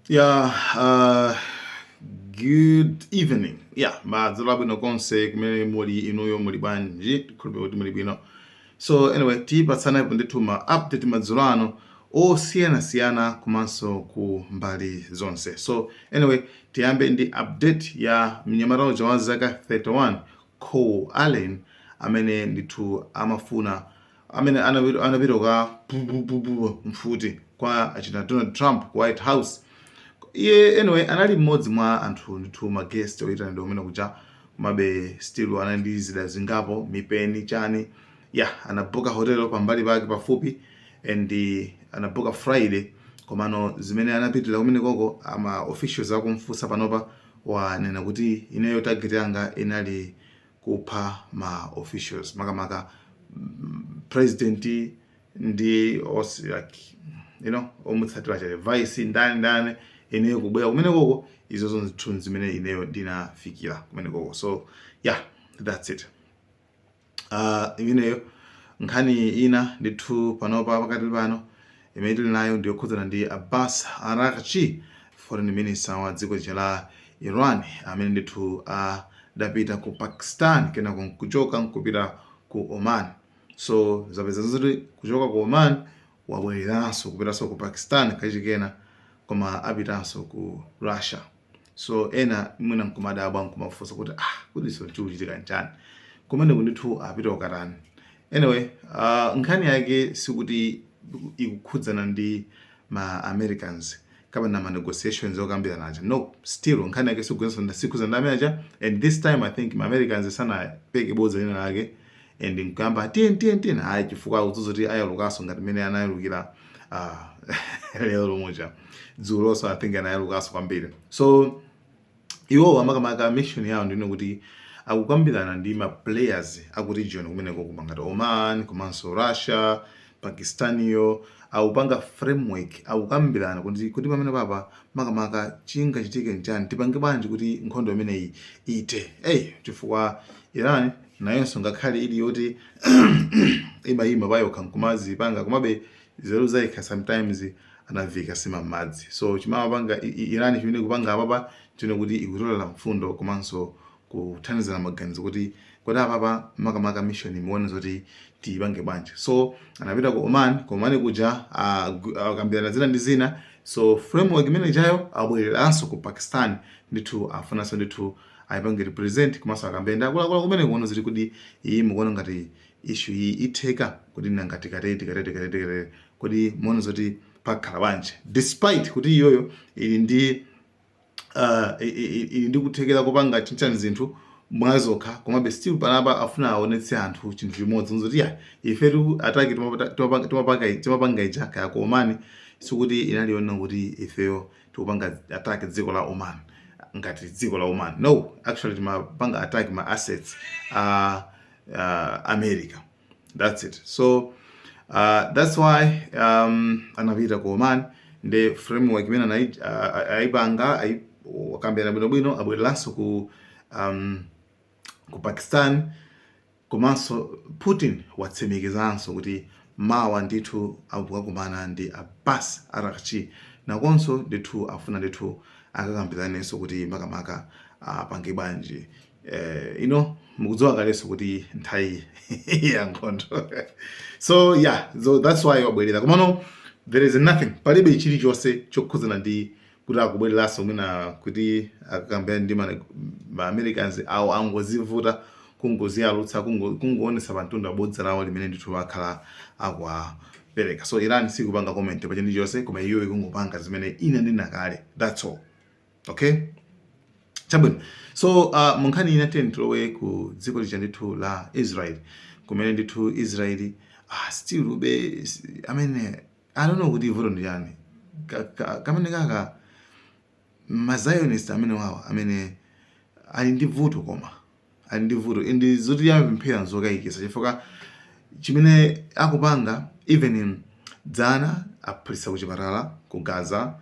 Yeah, good evening. Yeah, madzulo bwino konse kumene muli inuyo muli bwanji tikhulupirira kuti muli bwino. So anyway, tipatsanapo ndithu ma update madzulo ano osiyanasiyana komanso ku mbali zonse. So anyway, tiyambe ndi update ya mnyamata uja wa zaka 31 Cole Allen amene ndithu amafuna amene anapita mfuti kwa achina Donald Trump ku White House. Iye anyway anali mmodzi mwa anthu ndithu maguest oyitanidwa umene kuja komabe still anali ndi zida zingapo mipeni chani anabuka hotelo pambali pake pafupi and anabuka Friday komano zimene anapitira kumene koko ama officials akumfunsa panopa wanena kuti ineyo target yanga inali kupha ma officials makamaka president ndi like omutsatira cha vice ndani ineyo kubwera kumene koko izo zonse zimene ineyo ndinafikira kumene koko. So that's it. Imeneyo nkhani ina ndithu panopa pakati pano imene tili nayo ndiyokhudzana ndi Abbas Araghchi, foreign minister wa dziko la Iran amene ndithu adapita ku Pakistan kenako kuchoka nkupita ku Oman. So zapeza zoti kuchoka ku Oman wabwereranso kupitanso ku Pakistan kachikena koma apitanso ku Russia. So ena mwina nkumadabwa nkumafunsa kuti kuti so chiuchitika nchani kumene ndithu apita ukatani. Anyway, nkhani yake sikuti ikukhudzana ndi ma Americans kapena ma negotiations okambirana naja. No, still nkhani yake sikukhudzana ndi America, and this time I think ma Americans sanapeke bodza lina lake and nkamba tiyeni hayi chifukwa uzoti ayalukaso ngati mene anayalukira lero lomuja dzulo. So I think anayalukaso kwambiri. So iwo amakamaka mission yawo ndino kuti akukambirana ndi ma players aku region kumeneko kupanga Oman komanso Russia, Pakistaniyo akupanga framework akukambirana kuti pamene papa makamaka chingachitike njani tipange bwanji kuti nkhondo imeneyi ite. Chifukwa Iran nayonso ngakhale ili yoti imayima payokha nkumazi panga komabe zero zaikha sometimes anavika sima madzi. So chimapanga Iran chimene kupanga apapa chino kuti ikutolela mfundo komanso kuthandizana maganizo kuti apapa makamaka mission imuone zoti tipange bwanji. So anapita ku Oman kuja akambirana zina ndi zina. So framework imene ijayo abwereranso ku Pakistan ndithu afunanso ndithu ayipange represent komanso akambenda akuluakulu kumene kuona ziti kuti iyi mukuona ngati issue iyi itheka kuti nangati katete kuti muone zoti pakhala bwanji, despite kuti iyoyo ili ndi kuthekera kupanga chinchani zinthu mwazokha komabe still panapa afuna aonetse anthu chinthu chimodzi nzoti ifetu ataki timapanga ija kaya ku Oman sikuti inaliona kuti ifeyo tikupanga attack dziko la Oman ngati dziko la Oman. No, actually timapanga attack ma assets America. That's it. So that's why anapita ku Oman ndi framework imene aipanga wakambira bwinobwino abwereranso ku Pakistan komanso Putin watsimikizanso kuti mawa ndithu akukumana ndi Abbas Araghchi nakonso ndithu afuna ndithu akakambiranenso kuti makamaka apange bwanji. Mukudziwa kalenso kuti nthawi ya nkhondo. So that's why wabwerera komano there is nothing, palibe chilichonse chokhudzana ndi kuti akubwereranso mwina kuti akakambirana ndi ma Americans awo angozivuta kungoziyalutsa kungoonesa pantunda bodza lawo limene ndithu akhala akuwapereka. So Iran sikupanga comment pa chilichonse koma iyo ikungopanga zimene ina ndinakale. That's all. Okay, chabwino. So munkhani ina tilowe ku dziko lija ndithu la Israel kumene ndithu Israel still ube amene I don't know kuti vuto ndi yani kamene kaka ma Zionist amene wawo amene ali ndi vuto koma ali ndi vuto ndi zoti yamphera nzokayikisa chifukwa chimene akupanga even dzana aphulitsa kuchipatala ku Gaza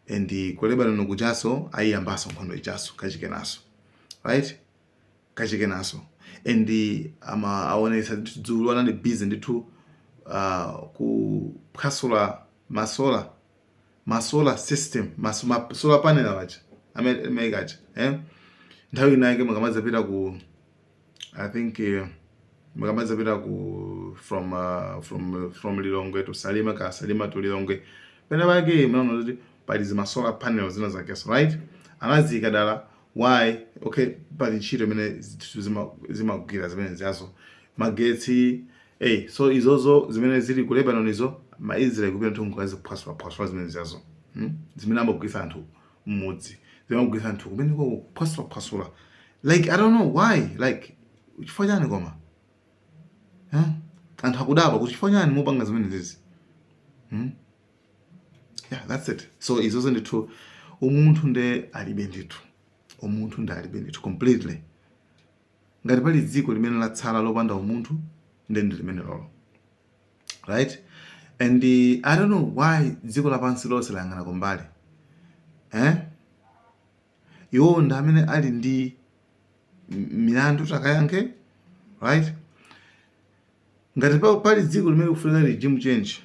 and ku Lebanon kujaso ayiyambaso nkhondo ijaso kachikenaso, right? Kachikenaso and aonesa dzulo anali busy ndithu kuphwasula masola ma solar system ma solar panel awacha amekacha nthawi inaike mukamaza pita ku I think mukamaza pita ku from Lilongwe to Salima ka Salima to Lilongwe pena pake munaona kuti pali zima solar panels zina zakeso, right? Anazika dala why okay pali ntchito imene zimagwira zimene ziyazo magetsi so izozo zimene zili ku Lebanon izo ma Israel kupita nthungu kazi kuphwasula zimene ziyazo zimene amagwisa anthu mmudzi zimagwisa anthu kumene ko kuphwasula like I don't know why like chifukwa chani koma anthu akudaba kuti chifukwa chani mupanga zimene zizi yeah, that's it. So izozo ndithu umuntu nde alibe ndithu completely ngati pali dziko limene latsala lopanda umuntu nde ndi limene lolo, right? And I don't know why dziko lapansi lonse layang'ana kumbali iwo ndi amene ali ndi milandu takayankhe, right? Ngati pali dziko limene kufunika regime change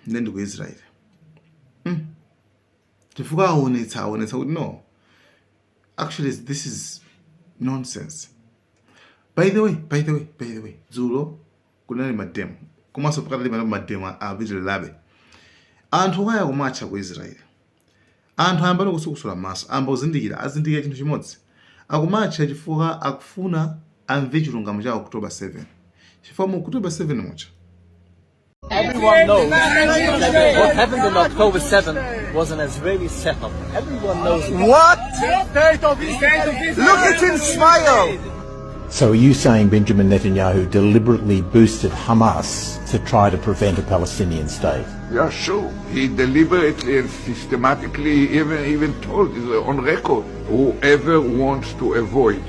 nde ndi ku Israel chifukwa aonetsa kuti no actually this is nonsense. By the way dzulo kunali mademo komanso pakati pali mademo apitire labe anthu kaya kumatcha ku Israel anthu ayamba kusukusula maso amba uzindikira chinthu chimodzi akumatcha chifukwa akufuna amve chilungamo cha October 7 chifukwa mu October 7 mucha everyone knows that what happened on October 7 was an Israeli setup. Everyone knows it. What? Look at him smile! So are you saying Benjamin Netanyahu deliberately boosted Hamas to try to prevent a Palestinian state? Yeah, sure. He deliberately and systematically even told on record, whoever wants to avoid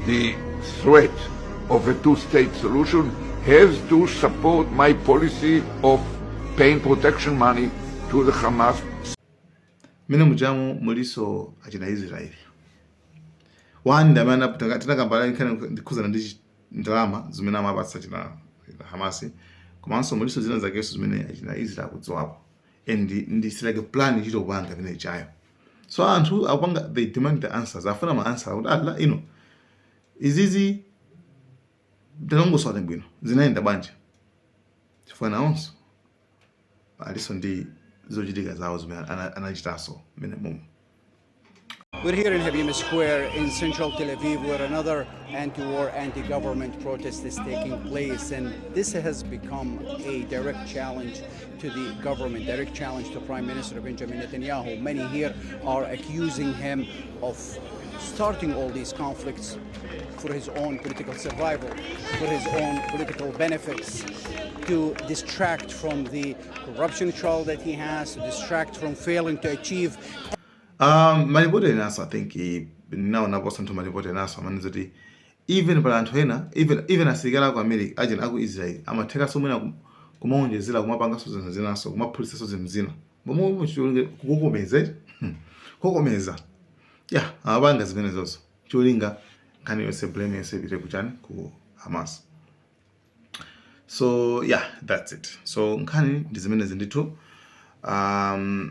the threat of a two-state solution has to support my policy of paying protection money to the Hamas. Mene mujamu muliso achina Israeli. Wanda mana tinakambala ndikuzana ndi ndalama zimene amapatsa achina Hamasi. Komanso muliso zina zakeso zimene achina Israeli kudzowapo. And like a plan chito kupanga pene chayo. So anthu akupanga they demand the answers. Afuna ma answer kuti Allah izizi ndalongoswa bwino zinaenda banje chifukwa nawonso aliso ndi zochitika zawo zimene anachitaso mene mumu. We're here in Habima Square in central Tel Aviv where another anti-war, anti-government protest is taking place, and this has become a direct challenge to the government, direct challenge to Prime Minister Benjamin Netanyahu. Many here are accusing him of starting all these conflicts for his own political survival, for his own political benefits, to distract from the corruption trial that he has, to distract from failing to achieve. Malipoti enaso I think now naposa nthu malipoti enaso amaniza kuti even pala anthu ena even asilikali aku America agent aku Israel amatheka somwena kumaonjezera kumapangaso zinthu zinaso kumaphulisaso zinthu zina bomwe kukomeza yeah amapanga zimene zonso cholinga nkhani yonse blame yonse ipite kuchani ku Hamas. So yeah, that's it. So nkhani ndi zimene zindithu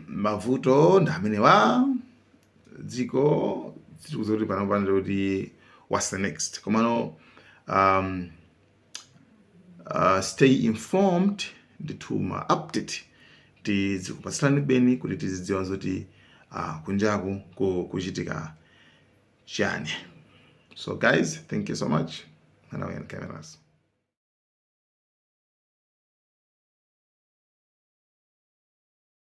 mavuto ndi amene wa dziko zikuti panopanda kuti what's the next komano stay informed ndithu ma update tizikupatsirani beni kuti tizidziwa zoti kunjaku kuchitika chani. So guys, thank you so much. And now we can cameras.